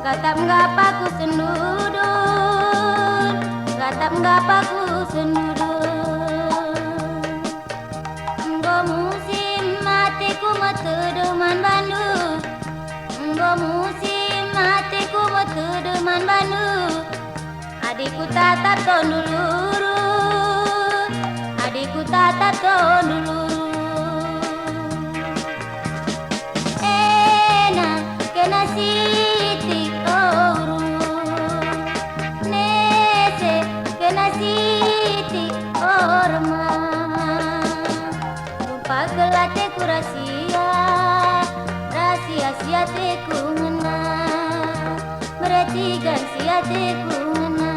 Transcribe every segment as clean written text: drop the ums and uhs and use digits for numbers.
Gatap gapaku senudut, gatap gapaku senudut. Nggo musim matiku metuduman bandu, nggo musim matiku metuduman bandu. Adikku tatap tonduluru, adikku tatap tonduluru. Enak kena siti oru, nese kena siti orma. Lupa gelateku rahasia, rahasia siateku ngena, meretigan siateku ngena.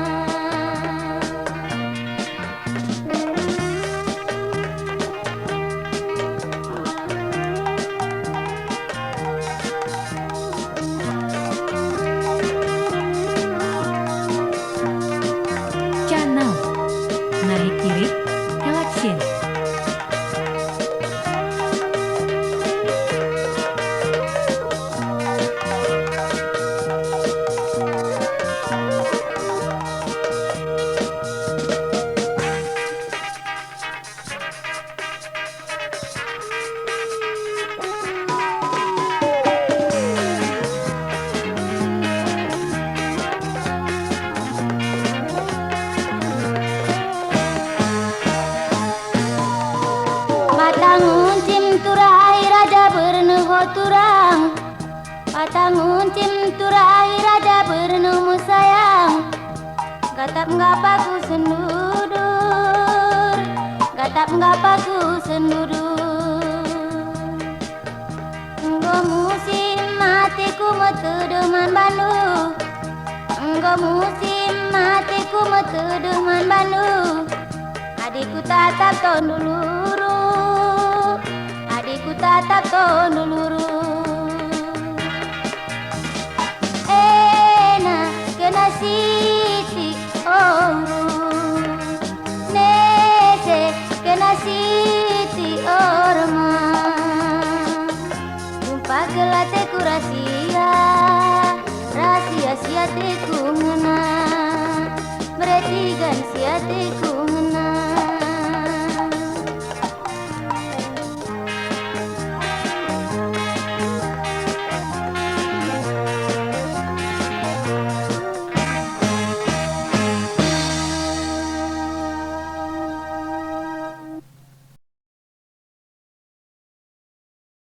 Channel naik kiri collection. Patangun cim turai raja bernuho turang, patangun cim turai raja bernumu sayang. Gatap gapaku sendudur, gatap gapaku sendudur. Nggo musim matiku metuduman bandu, nggo musim matiku metuduman bandu. Adikku tatap tonduluru, adikku tatap tonduluru. Enak kena siti oru, nese kena siti orma. Lupa gelateku rahasia, rahasia siateku ngena, meretigan siateku